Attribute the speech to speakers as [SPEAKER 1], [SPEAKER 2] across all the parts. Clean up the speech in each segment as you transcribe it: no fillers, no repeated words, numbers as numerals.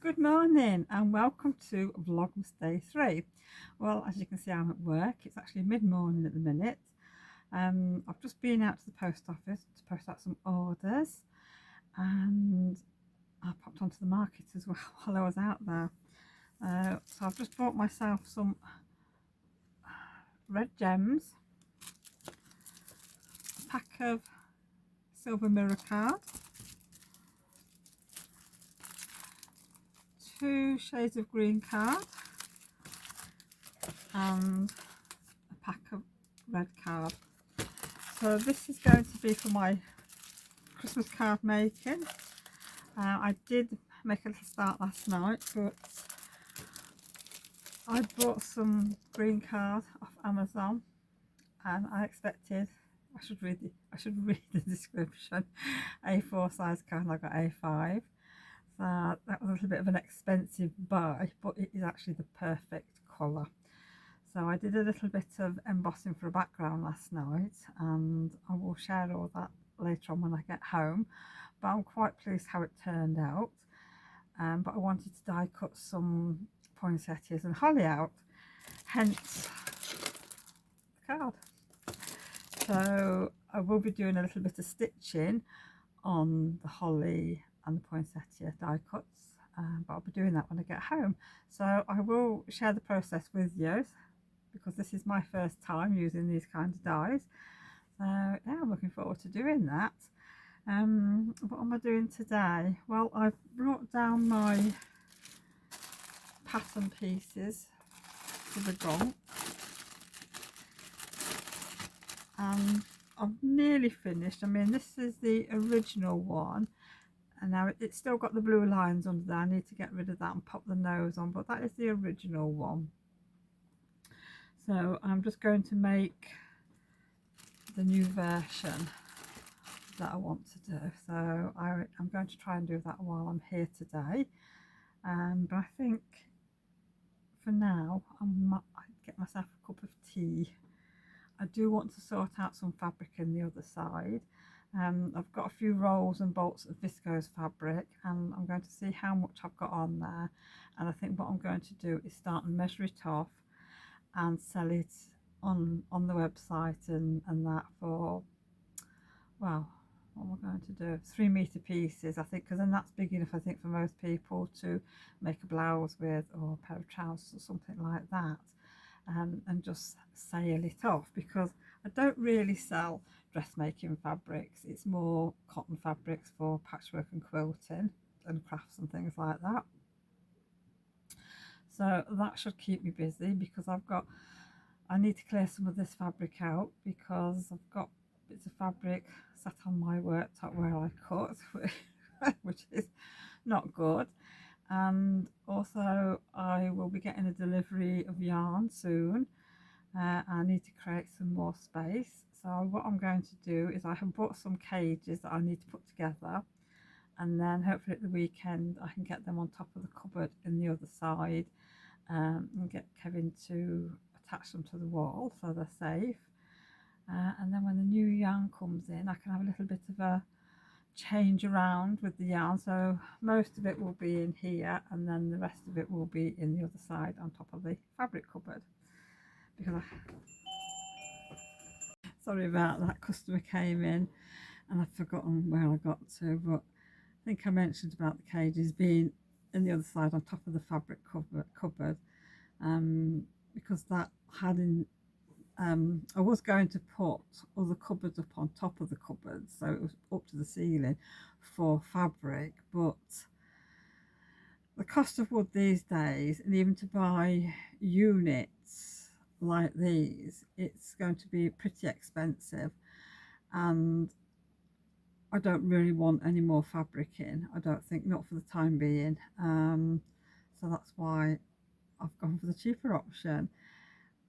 [SPEAKER 1] Good morning and welcome to Vlogmas Day 3. Well, as you can see, I'm at work. It's actually mid-morning at the minute. I've just been out to the post office to post out some orders, and I popped onto the market as well while I was out there. So I've just bought myself some red gems, a pack of silver mirror card, 2 shades of green card, and a pack of red card. So this is going to be for my Christmas card making. I did make a little start last night, but I bought some green card off Amazon, and I expected I should read the description. A4 size card, I got A5. So that was a little bit of an expensive buy, but it is actually the perfect colour. So I did a little bit of embossing for a background last night, and I will share all that later on when I get home. But I'm quite pleased how it turned out. But I wanted to die cut some poinsettias and holly out, hence the card. So I will be doing a little bit of stitching on the holly and the poinsettia die cuts, but I'll be doing that when I get home. So I will share the process with you, because this is my first time using these kinds of dies. So yeah, I'm looking forward to doing that. What am I doing today? Well, I've brought down my pattern pieces to the gong, and I've nearly finished. I mean, this is the original one, and now it's still got the blue lines under there. I need to get rid of that and pop the nose on, but that is the original one. So I'm just going to make the new version that I want to do. So I'm going to try and do that while I'm here today. But I think for now I'd get myself a cup of tea. I do want to sort out some fabric in the other side. I've got a few rolls and bolts of viscose fabric, and I'm going to see how much I've got on there. And I think what I'm going to do is start and measure it off and sell it on the website and that for, well, what am I going to do? 3-metre pieces, I think, because then that's big enough, I think, for most people to make a blouse with, or a pair of trousers or something like that, and just sale it off, because I don't really sell dressmaking fabrics. It's more cotton fabrics for patchwork and quilting and crafts and things like that. So that should keep me busy, because I need to clear some of this fabric out, because I've got bits of fabric sat on my worktop where I cut, which is not good. And also I will be getting a delivery of yarn soon. I need to create some more space. So what I'm going to do is, I have bought some cages that I need to put together, and then hopefully at the weekend I can get them on top of the cupboard in the other side, and get Kevin to attach them to the wall so they're safe. And then when the new yarn comes in, I can have a little bit of a change around with the yarn. So most of it will be in here, and then the rest of it will be in the other side on top of the fabric cupboard. Because sorry about that, customer came in and I've forgotten where I got to, but I think I mentioned about the cages being in the other side on top of the fabric cupboard, because that had in I was going to put other cupboards up on top of the cupboards, so it was up to the ceiling for fabric, but the cost of wood these days, and even to buy units like these, it's going to be pretty expensive, and I don't really want any more fabric in. I don't think, not for the time being. So that's why I've gone for the cheaper option,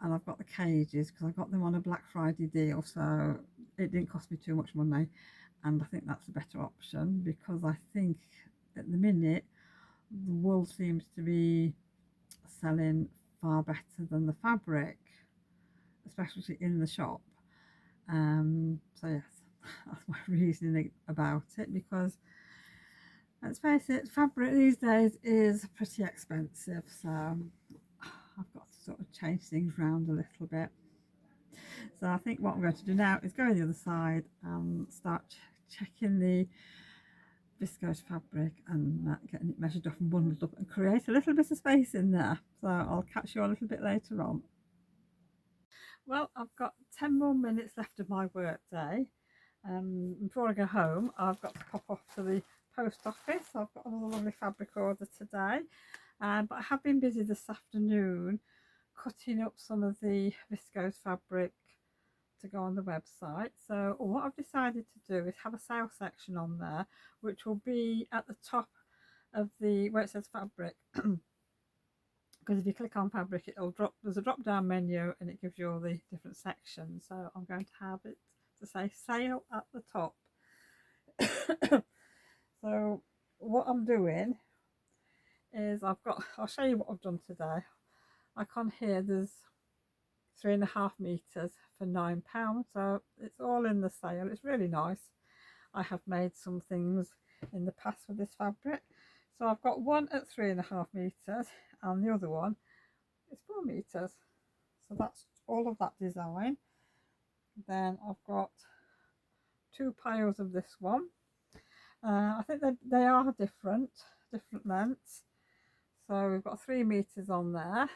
[SPEAKER 1] and I've got the cages because I got them on a Black Friday deal, so it didn't cost me too much money, and I think that's a better option, because I think at the minute the wool seems to be selling far better than the fabric, especially in the shop. So yes, That's my reasoning about it, because let's face it, fabric these days is pretty expensive, so I've got to sort of change things around a little bit. So I think what I'm going to do now is go on the other side and start checking the viscose fabric and getting it measured off and bundled up and create a little bit of space in there. So I'll catch you a little bit later on. Well, I've got 10 more minutes left of my work day. Before I go home, I've got to pop off to the post office. I've got another lovely fabric order today, but I have been busy this afternoon cutting up some of the viscose fabric to go on the website. So what I've decided to do is have a sale section on there, which will be at the top of the where it says fabric. Because if you click on fabric, it'll drop, there's a drop down menu and it gives you all the different sections. So I'm going to have it to say sale at the top. So what I'm doing is I'll show you what I've done today. Like on here, there's 3.5 meters for £9, so it's all in the sale. It's really nice. I have made some things in the past with this fabric. So I've got one at 3.5 meters and the other one is 4 meters. So that's all of that design. Then I've got 2 piles of this one. I think they are different lengths. So we've got 3 meters on there,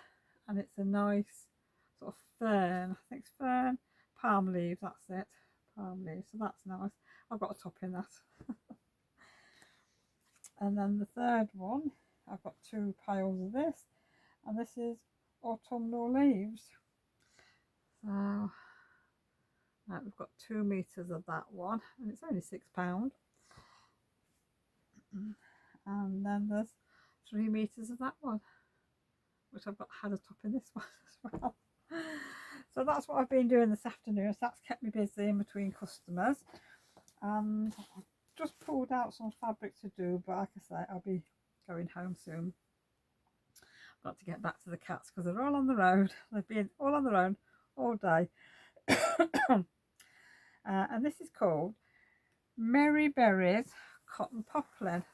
[SPEAKER 1] and it's a nice sort of fern. I think it's fern, palm leaves. That's it, palm leaves. So that's nice. I've got a top in that. And then the third one, I've got 2 piles of this, and this is autumnal leaves. So right, we've got 2 meters of that one, and it's only £6. And then there's 3 meters of that one, which I've got had a top in this one as well. So that's what I've been doing this afternoon. So that's kept me busy in between customers, and I've just pulled out some fabric to do, but like I say, I'll be going home soon. I've got to get back to the cats because they're all on the road. They've been all on their own all day. And this is called Merry Berries Cotton Poplin.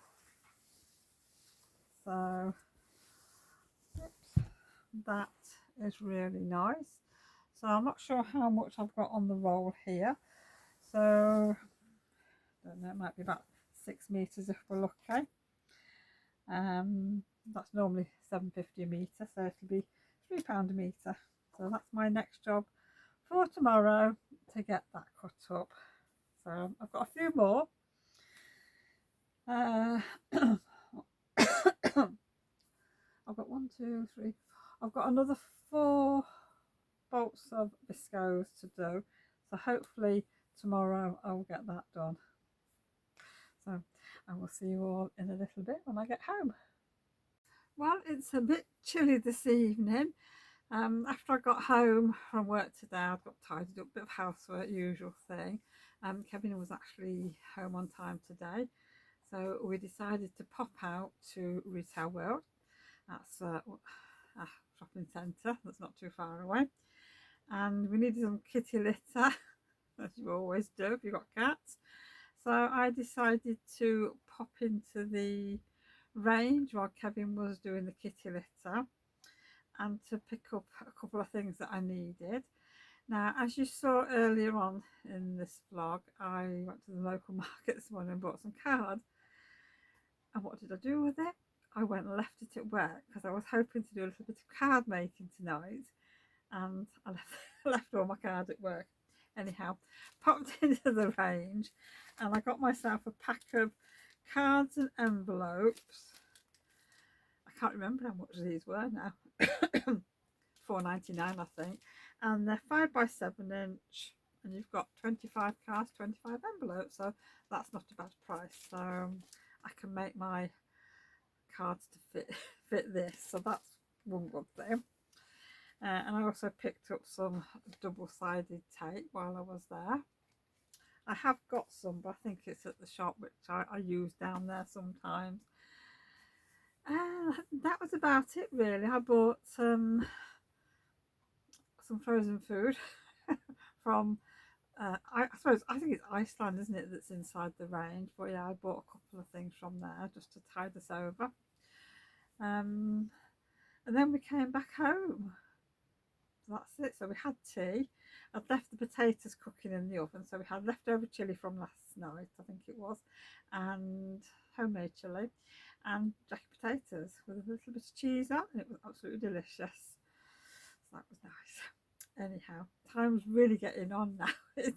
[SPEAKER 1] So that is really nice. So I'm not sure how much I've got on the roll here. So I don't know, it might be about 6 meters if we're lucky. That's normally £7.50 a metre, so it'll be £3 a metre. So that's my next job for tomorrow, to get that cut up. So I've got a few more. I've got 1, 2, 3. I've got another 4 bolts of viscose to do. So hopefully tomorrow I'll get that done. So I will see you all in a little bit when I get home. Well, it's a bit chilly this evening. After I got home from work today, I got tidied up, bit of housework, usual thing. Kevin was actually home on time today, so we decided to pop out to Retail World. That's a shopping centre that's not too far away, and we needed some kitty litter, as you always do if you've got cats. So I decided to pop into the range while Kevin was doing the kitty litter, and to pick up a couple of things that I needed. Now, as you saw earlier on in this vlog, I went to the local market this morning and bought some cards. And what did I do with it? I went and left it at work because I was hoping to do a little bit of card making tonight, and I left all my cards at work. Anyhow, popped into the range and I got myself a pack of cards and envelopes. I can't remember how much these were now. £4.99 I think, and they're 5x7 inch, and you've got 25 cards, 25 envelopes, so that's not a bad price. So I can make my cards to fit this, so that's one good thing. And I also picked up some double-sided tape while I was there. I have got some, but I think it's at the shop, which I use down there sometimes. That was about it really. I bought some frozen food from I suppose I think it's Iceland, isn't it, that's inside the range. But yeah, I bought a couple of things from there just to tide us over. Um, and then we came back home. So that's it. So we had tea. I'd left the potatoes cooking in the oven, so we had leftover chili from last night, I think it was, and homemade chili, and jacket potatoes with a little bit of cheese on, and it was absolutely delicious. So that was nice. Anyhow, time's really getting on now. It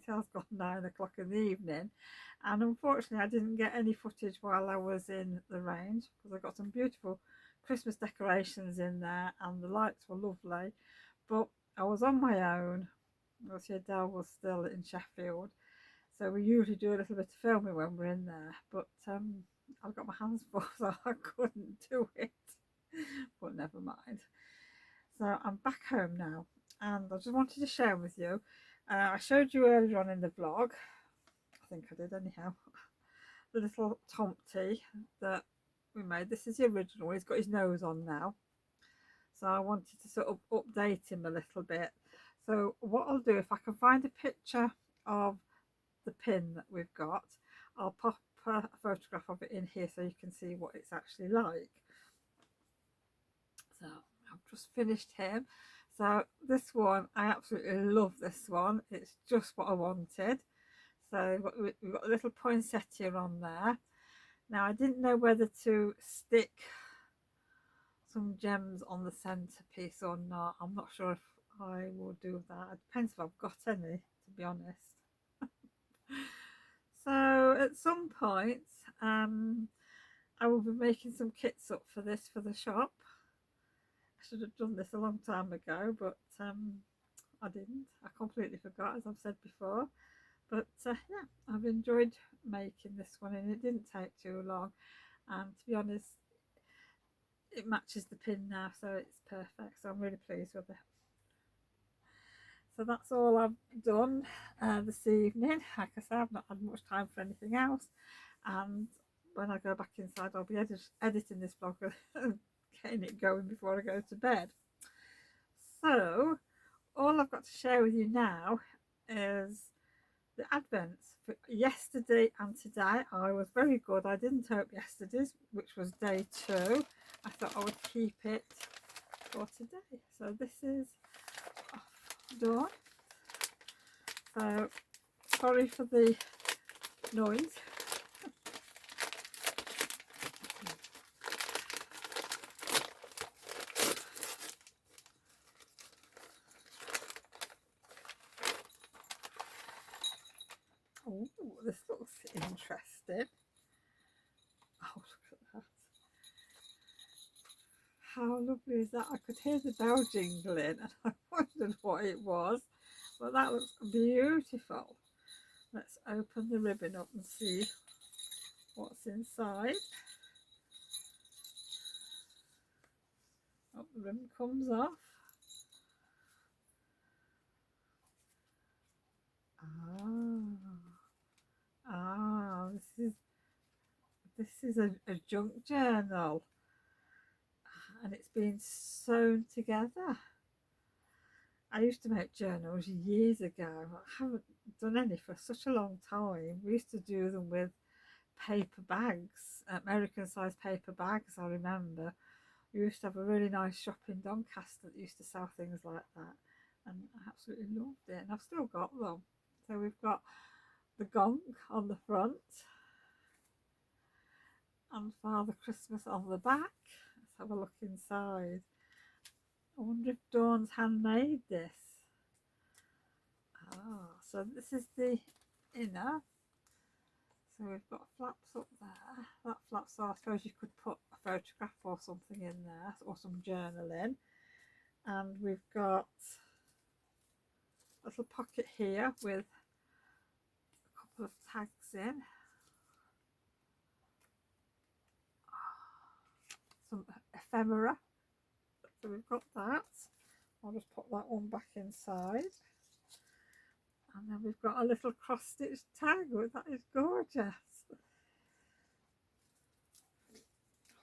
[SPEAKER 1] has gone 9 o'clock in the evening, and unfortunately, I didn't get any footage while I was in the range because I got some beautiful Christmas decorations in there, and the lights were lovely. But I was on my own. Obviously, Adele was still in Sheffield, so we usually do a little bit of filming when we're in there. But I've got my hands full, so I couldn't do it. But never mind. So I'm back home now, and I just wanted to share with you. I showed you earlier on in the vlog. I think I did anyhow. The little tomty that we made. This is the original. He's got his nose on now. So I wanted to sort of update him a little bit. So what I'll do, if I can find a picture of the pin that we've got, I'll pop a photograph of it in here so you can see what it's actually like. So I've just finished him. So this one, I absolutely love this one. It's just what I wanted. So we've got a little poinsettia on there. Now I didn't know whether to stick some gems on the centerpiece or not. I'm not sure if I will do that. It depends if I've got any, to be honest. So at some point, I will be making some kits up for this for the shop. I should have done this a long time ago, but I didn't. I completely forgot, as I've said before. But yeah, I've enjoyed making this one, and it didn't take too long. And to be honest, it matches the pin now, so it's perfect. So I'm really pleased with it. So that's all I've done this evening. Like I said, I've not had much time for anything else, and when I go back inside, I'll be editing this vlog and getting it going before I go to bed. So all I've got to share with you now is the advents for yesterday and today. I was very good. I didn't open yesterday's, which was day 2. I thought I would keep it for today. So this is done. So sorry for the noise. Oh, this looks interesting. Oh, look at that. How lovely is that? I could hear the bell jingling and I wondered what it was. But that looks beautiful. Let's open the ribbon up and see what's inside. Oh, the ribbon comes off. This is a junk journal, and it's been sewn together. I used to make journals years ago. I haven't done any for such a long time. We used to do them with paper bags, American sized paper bags. I remember we used to have a really nice shop in Doncaster that used to sell things like that, and I absolutely loved it, and I've still got them. So we've got the gong on the front and Father Christmas on the back. Let's have a look inside. I wonder if Dawn's handmade this. So this is the inner. So we've got flaps up there. That flap, so I suppose you could put a photograph or something in there, or some journaling. And we've got a little pocket here with a couple of tags in. Some ephemera. So we've got that. I'll just put that one back inside. And then we've got a little cross-stitch tag. That is gorgeous.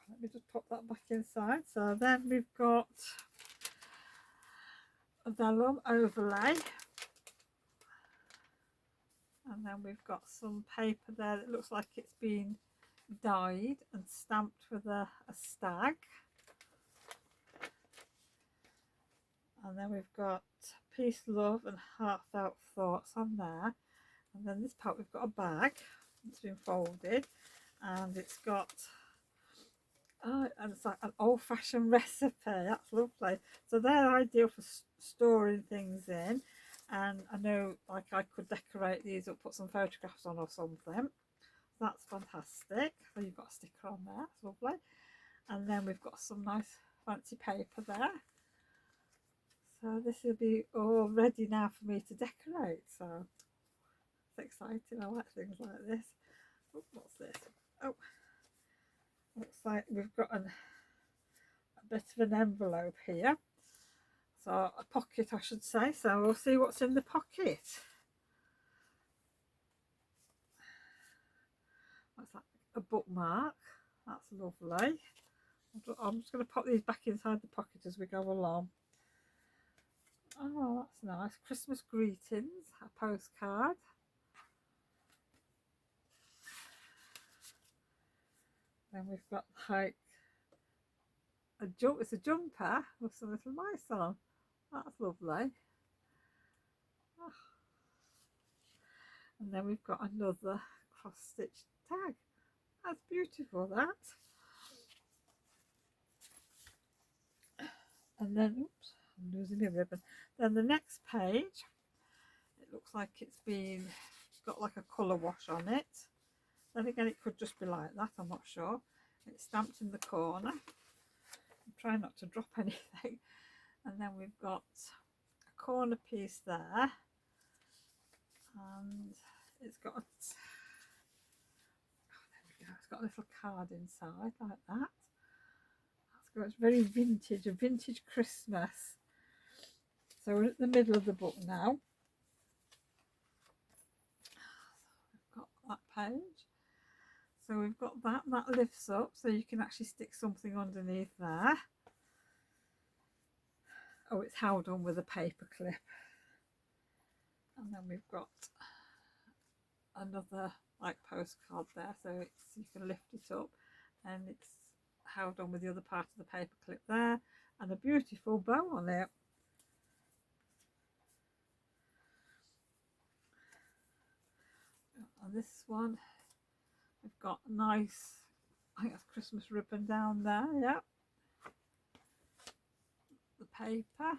[SPEAKER 1] Let me just pop that back inside. So then we've got a vellum overlay. And then we've got some paper there that looks like it's been dyed and stamped with a stag. And then we've got peace, love and heartfelt thoughts on there. And then this part we've got a bag that's been folded, and it's got and it's like an old-fashioned recipe. That's lovely. So they're ideal for storing things in, and I know like I could decorate these or put some photographs on or something. That's fantastic. So you've got a sticker on there. That's lovely. And then we've got some nice fancy paper there. So this will be all ready now for me to decorate. So it's exciting. I like things like this. Oh, what's this? Oh, looks like we've got a bit of an envelope here. So a pocket, I should say. So we'll see what's in the pocket. That's like a bookmark. That's lovely. I'm just going to pop these back inside the pocket as we go along. Oh, that's nice. Christmas greetings, a postcard. Then we've got like it's a jumper with some little mice on. That's lovely. Oh. And then we've got another cross-stitched tag. That's beautiful, that. And then, oops, I'm losing my ribbon. Then the next page, it looks like it's got like a colour wash on it. Then again, it could just be like that, I'm not sure. It's stamped in the corner. I'm trying not to drop anything. And then we've got a corner piece there. And it's got it's got a little card inside like that. It's very vintage, a vintage Christmas. So we're at the middle of the book now. So we've got that page. So we've got that lifts up, so you can actually stick something underneath there. Oh, it's held on with a paper clip. And then we've got another like postcard there, so you can lift it up, and it's held on with the other part of the paper clip there, and a beautiful bow on it. And this one, we've got a nice, I think that's Christmas ribbon down there, yeah. The paper,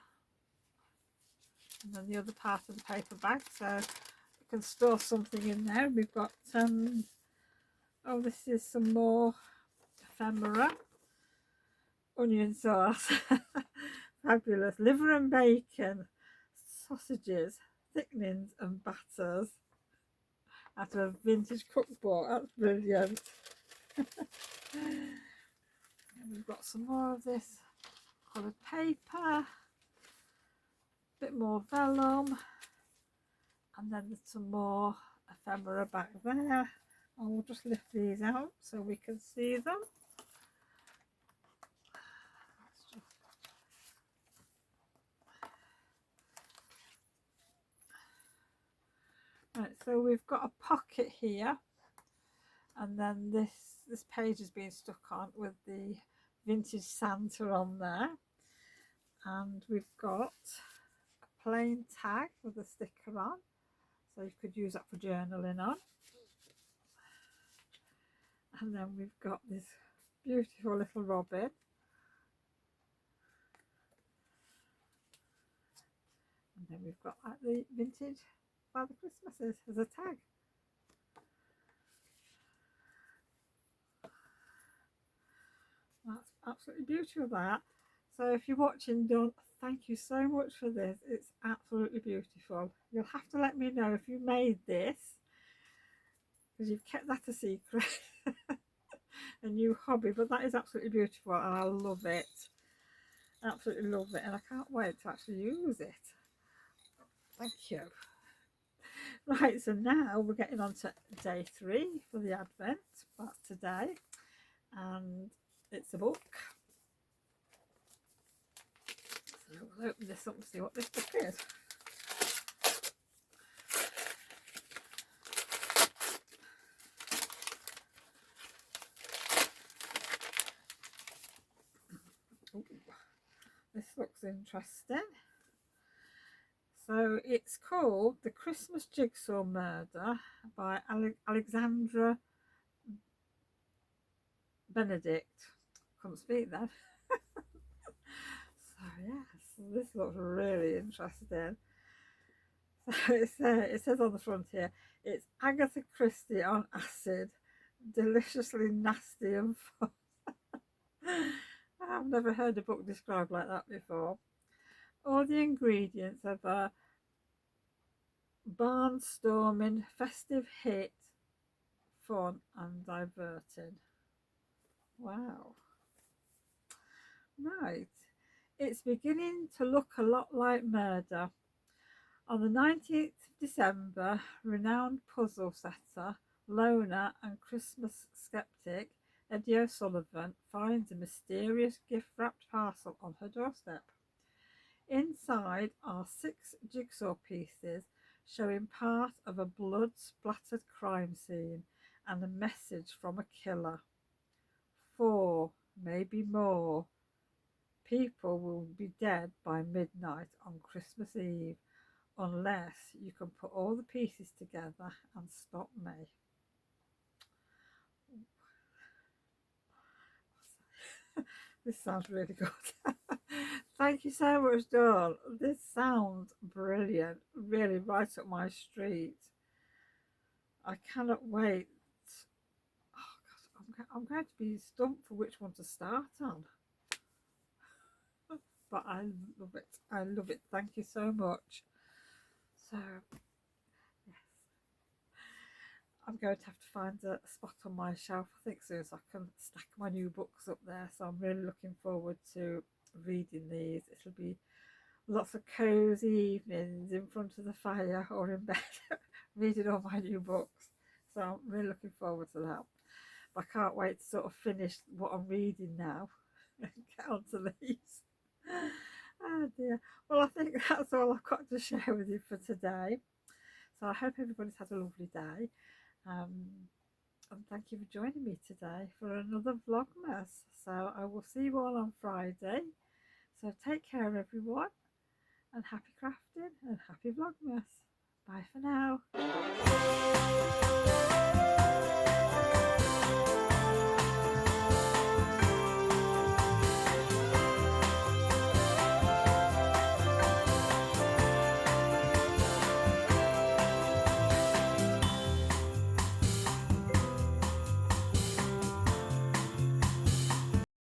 [SPEAKER 1] and then the other part of the paper bag, so you can store something in there. We've got oh, this is some more ephemera. Onion sauce, fabulous. Liver and bacon, sausages, thickenings and batters out of a vintage cookbook. That's brilliant. And we've got some more of this coloured paper, a bit more vellum, and then there's some more ephemera back there. And we'll just lift these out so we can see them. Right, so we've got a pocket here, and then this page is being stuck on with the vintage Santa on there, and we've got a plain tag with a sticker on, so you could use that for journaling on. And then we've got this beautiful little robin, and then we've got like the vintage Father Christmases as a tag. That's absolutely beautiful, that. So if you're watching, Dawn, thank you so much for this. It's absolutely beautiful. You'll have to let me know if you made this, because you've kept that a secret. A new hobby, but that is absolutely beautiful, and I love it. Absolutely love it, and I can't wait to actually use it. Thank you. Right, so now we're getting on to day 3 for the Advent. That's today, and it's a book. So we'll open this up and see what this book is. interesting. So it's called The Christmas Jigsaw Murder by Alexandra Benedict. Couldn't speak then. So yes, this looks really interesting. So it says on the front here, it's Agatha Christie on acid, deliciously nasty and fun. I've never heard a book described like that before. All the ingredients of a barnstorming festive hit, fun and diverting. Wow. Right. It's beginning to look a lot like murder. On the 19th of December, renowned puzzle setter, loner and Christmas skeptic Eddie O'Sullivan finds a mysterious gift-wrapped parcel on her doorstep. Inside are 6 jigsaw pieces showing part of a blood-splattered crime scene and a message from a killer. 4, maybe more, people will be dead by midnight on Christmas Eve unless you can put all the pieces together and stop me. This sounds really good. Thank you so much, Dawn. This sounds brilliant, really right up my street. I cannot wait. Oh God, I'm going to be stumped for which one to start on. But I love it. I love it. Thank you so much. So, yes, I'm going to have to find a spot on my shelf, I think, soon, so I can stack my new books up there. So I'm really looking forward to reading these. It'll be lots of cosy evenings in front of the fire or in bed reading all my new books. So I'm really looking forward to that. But I can't wait to sort of finish what I'm reading now and get on to these. Oh dear. Well, I think that's all I've got to share with you for today. So I hope everybody's had a lovely day. And thank you for joining me today for another Vlogmas. So I will see you all on Friday. So take care, everyone, and happy crafting and happy Vlogmas. Bye for now.